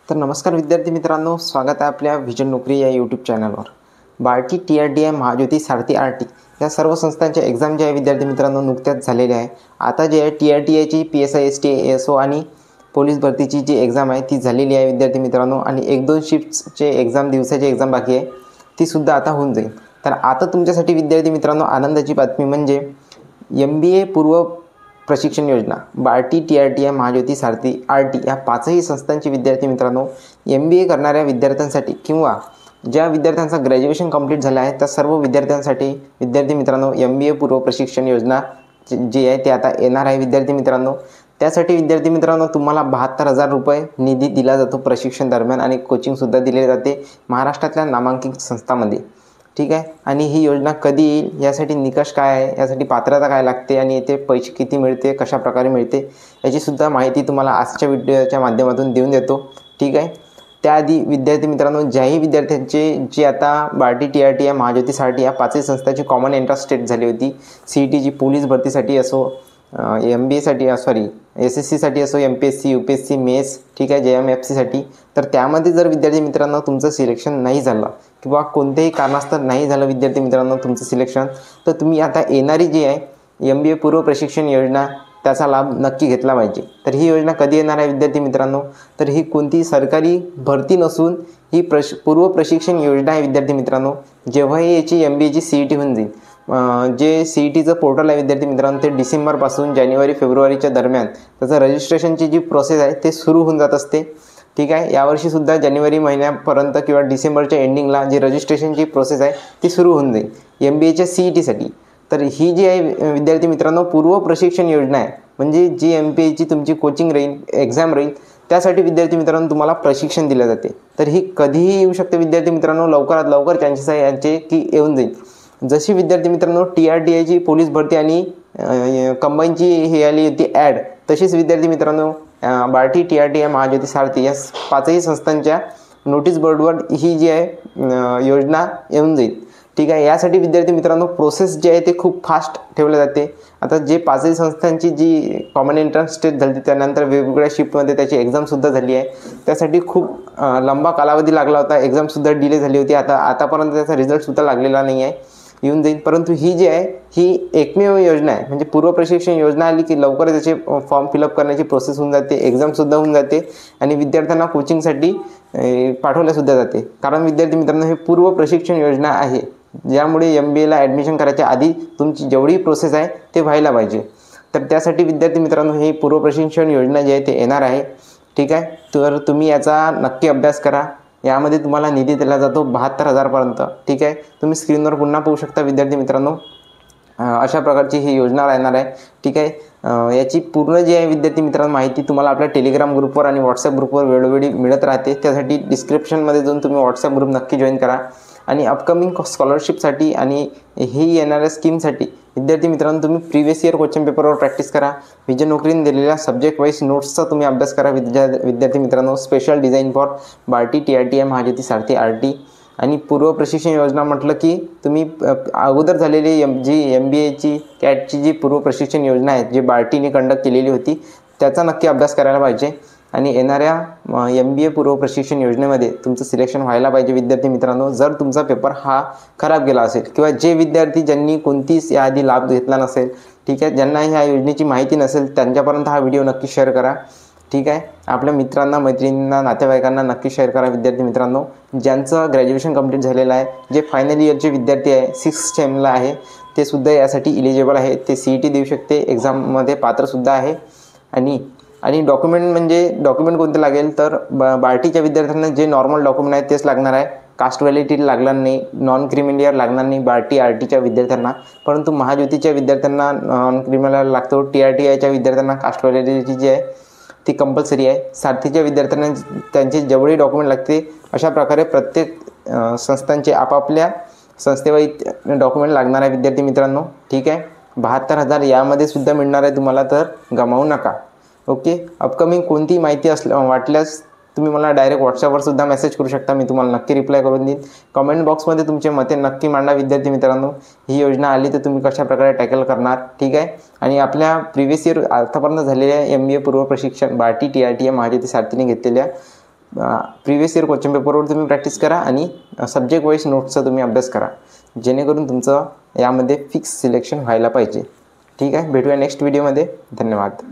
तर नमस्कार विद्यार्थी मित्रांनो, स्वागत आहे आपल्या व्हिजन नोकरी या यूट्यूब चॅनलवर. बार्टी, TRTI, महाज्योती, सारथी, आरटी या सर्व संस्थांच्या एक्झाम जे आहे विद्यार्थी मित्रांनो नुकत्याच झालेल्या आहे. आता जे आहे TRTIची PSI, ST, ASO आणि पोलीस भरतीची जी एक्झाम आहे ती झालेली आहे विद्यार्थी मित्रांनो, आणि 1-2 शिफ्ट्सचे एक्झाम दिवसाची एक्झाम बाकी आहे, ती सुद्धा आता होऊन जाईल. तर आता तुमच्यासाठी विद्यार्थी मित्रांनो आनंदाची बातमी म्हणजे MBA पूर्व प्रशिक्षण योजना बार्टी, TRTI, महाज्योती, सारथी, आरटी या पाचही संस्थांची विद्यार्थी मित्रांनो MBA करणाऱ्या विद्यार्थ्यांसाठी किंवा ज्या विद्यार्थ्यांचा ग्रॅज्युएशन कंप्लीट झालं आहे त्या सर्व विद्यार्थ्यांसाठी विद्यार्थी मित्रांनो MBA पूर्व प्रशिक्षण योजना जी आहे ते आता येणार आहे विद्यार्थी मित्रांनो. त्यासाठी विद्यार्थी मित्रांनो तुम्हाला 72,000 रुपये निधी दिला जातो प्रशिक्षण दरम्यान, आणि कोचिंगसुद्धा दिले जाते महाराष्ट्रातल्या नामांकित संस्थांमध्ये. ठीक आहे. आणि ही योजना कधी येईल, यासाठी निकष काय आहे, यासाठी पात्रता काय लागते आणि येथे पैसे किती मिळते, कशा प्रकारे मिळते, याचीसुद्धा माहिती तुम्हाला आजच्या व्हिडिओच्या माध्यमातून देऊन देतो. ठीक आहे. त्याआधी विद्यार्थी मित्रांनो ज्याही विद्यार्थ्यांचे जी आता बार्टी, TRTI, महाज्योती, सारथी या पाचही संस्थांची कॉमन एंट्रन्स टेस्ट झाली होती, CETची पोलीस भरतीसाठी असो, MBAसाठी SSCसाठी असो, MPSC, UPSC, मेस, ठीक आहे, JMFCसाठी, तर त्यामध्ये जर विद्यार्थी मित्रांनो तुमचं सिलेक्शन नाही झालं किंवा कोणत्याही कारणास्तव नाही झालं विद्यार्थी मित्रांनो तुमचं सिलेक्शन, तर तुम्ही आता येणारी जी आहे MBA पूर्व प्रशिक्षण योजना त्याचा लाभ नक्की घेतला पाहिजे. तर ही योजना कधी येणार आहे विद्यार्थी मित्रांनो, तर ही कोणती सरकारी भरती नसून ही पूर्व प्रशिक्षण योजना आहे विद्यार्थी मित्रांनो. जेव्हाही याची MBAची CET होऊन जाईल, जे CETचं पोर्टल आहे विद्यार्थी मित्रांनो ते डिसेंबरपासून जानेवारी-फेब्रुवारीच्या दरम्यान त्याचं रजिस्ट्रेशनची जी प्रोसेस आहे ते सुरू होऊन जात असते. ठीक आहे. यावर्षीसुद्धा जानेवारी महिन्यापर्यंत किंवा डिसेंबरच्या एंडिंगला जी रजिस्ट्रेशनची प्रोसेस आहे ती सुरू होऊन जाईल MBAच्या CETसाठी. तर ही जी आहे विद्यार्थी मित्रांनो पूर्व प्रशिक्षण योजना आहे, म्हणजे जी MBAची तुमची कोचिंग राहील, एक्झाम राहील, त्यासाठी विद्यार्थी मित्रांनो तुम्हाला प्रशिक्षण दिले जाते. तर ही कधीही येऊ शकते विद्यार्थी मित्रांनो, लवकरात लवकर चान्सेस आहे यांचे की येऊन जाईल. जशी विद्यार्थी मित्रांनो TRTIची पोलीस भरती आणि कंबाईनची ही आली होती ॲड, तशीच विद्यार्थी मित्रांनो बार्टी, TRTI, महाज्योती, सारथी या पाचही संस्थांच्या नोटीस बोर्डवर ही जी आहे योजना येऊन जाईल. ठीक आहे. यासाठी विद्यार्थी मित्रांनो प्रोसेस जी आहे ते खूप फास्ट ठेवले जाते. आता जे पाचही संस्थांची जी कॉमन एंट्रन्स टेस्ट झाली त्यानंतर वेगवेगळ्या शिफ्टमध्ये त्याची एक्झामसुद्धा झाली आहे, त्यासाठी खूप लंबा कालावधी लागला होता, एक्झामसुद्धा डिले झाली होती. आतापर्यंत त्याचा रिझल्टसुद्धा लागलेला नाही आहे, येऊन जाईल. परंतु ही जी आहे ही एकमेव योजना आहे, म्हणजे पूर्व प्रशिक्षण योजना आली की लवकर त्याचे फॉर्म फिलअप करण्याची प्रोसेस होऊन जाते, एक्झामसुद्धा होऊन जाते आणि विद्यार्थ्यांना कोचिंगसाठी पाठवल्यासुद्धा जाते. कारण विद्यार्थी मित्रांनो हे पूर्व प्रशिक्षण योजना आहे, ज्यामुळे MBAला ॲडमिशन करायच्या आधी तुमची जेवढी प्रोसेस आहे ते व्हायला पाहिजे. तर त्यासाठी विद्यार्थी मित्रांनो ही पूर्व प्रशिक्षण योजना जी आहे ते येणार आहे. ठीक आहे. तर तुम्ही याचा नक्की अभ्यास करा. यामध्ये तुम्हाला निधी दिला जातो 72,000 पर्यंत. ठीक आहे. तुम्ही स्क्रीनवर पुन्हा पाहू शकता विद्यार्थी मित्रांनो, अशा प्रकारची ही योजना राहणार आहे. ठीक आहे. याची पूर्ण जी आहे विद्यार्थी मित्रांनो माहिती तुम्हाला आपल्या टेलिग्राम ग्रुपवर आणि व्हॉट्सअप ग्रुपवर वेळोवेळी मिळत राहते. त्यासाठी डिस्क्रिप्शनमध्ये जाऊन तुम्ही व्हॉट्सअप ग्रुप नक्की जॉईन करा. आणि अपकमिंग स्कॉलरशिपसाठी आणि ही येणाऱ्या स्कीमसाठी विद्यार्थी मित्रांनो तुम्ही प्रिव्हियस इयर क्वेश्चन पेपरवर प्रॅक्टिस करा. व्हिजन नोकरीने दिलेल्या सब्जेक्ट वाईज नोट्सचा तुम्ही अभ्यास करा विद्यार्थी मित्रांनो. Special design for BARTI, TRTI, Mahajyoti, Sarthi, आरटी. आणि पूर्व प्रशिक्षण योजना म्हटलं की तुम्ही अगोदर झालेली जी MBAची CATची जी पूर्व प्रशिक्षण योजना आहे जी बार्टीने कंडक्ट केलेली होती त्याचा नक्की अभ्यास करायला पाहिजे. आणि येणाऱ्या MBA पूर्व प्रशिक्षण योजनेमध्ये तुमचं सिलेक्शन व्हायला पाहिजे विद्यार्थी मित्रांनो. जर तुमचा पेपर हा खराब गेला असेल किंवा जे विद्यार्थी ज्यांनी कोणतीच याआधी लाभ घेतला नसेल, ठीक आहे, ज्यांना ह्या योजनेची माहिती नसेल त्यांच्यापर्यंत हा व्हिडिओ नक्की शेअर करा. ठीक आहे. आपल्या मित्रांना, मैत्रिणींना, नातेवाईकांना नक्की शेअर करा विद्यार्थी मित्रांनो. ज्यांचं ग्रॅज्युएशन कंप्लीट झालेलं आहे, जे फायनल इयरचे विद्यार्थी आहे, 6th सेमला आहे, ते सुद्धा यासाठी इलिजिबल आहे. ते CET देऊ शकते, एक्झाममध्ये पात्रसुद्धा आहे. आणि डॉक्युमेंट कोणते लागेल तर बार्टीच्या विद्यार्थ्यांना जे नॉर्मल डॉक्युमेंट आहेत तेच लागणार आहे. कास्ट व्हॅलिडिटी लागणार नाही, नॉन क्रिमिलियर लागणार नाही बार्टी, आरटीच्या विद्यार्थ्यांना. परंतु महाज्योतीच्या विद्यार्थ्यांना नॉन क्रिमिलियर लागतो. TRTIच्या विद्यार्थ्यांना कास्ट व्हॅलिडिटी जी आहे ती कंपल्सरी आहे. सारथीच्या विद्यार्थ्यांना त्यांचे जेवढे डॉक्युमेंट लागते अशा प्रकारे प्रत्येक संस्थांचे आपापल्या संस्थेवाईज डॉक्युमेंट लागणार आहे विद्यार्थी मित्रांनो. ठीक आहे. 72,000 यामध्ये सुद्धा मिळणार आहे तुम्हाला, तर गमावू नका. ओके. अपकमिंग कोणती माहिती वाटल्यास तुम्ही मला डायरेक्ट व्हॉट्सअपवर सुद्धा मेसेज करू शकता, मी तुम्हाला नक्की रिप्लाय करून देईन. कमेंट बॉक्समध्ये तुमचे मते नक्की मांडा विद्यार्थी मित्रांनो. ही योजना आली तर तुम्ही कशा प्रकारे टॅकल करणार. ठीक आहे. आणि आपल्या प्रिव्हियस इयर आतापर्यंत झालेल्या MBA पूर्व प्रशिक्षण बार्टी, TRTI, महाज्योती, सारथीने घेतलेल्या प्रिव्हियस इयर क्वेश्चन पेपरवर तुम्ही प्रॅक्टिस करा आणि सब्जेक्ट वाईज नोट्सचा तुम्ही अभ्यास करा, जेणेकरून तुमचं यामध्ये फिक्स सिलेक्शन व्हायला पाहिजे. ठीक आहे, भेटूया नेक्स्ट व्हिडिओमध्ये. धन्यवाद.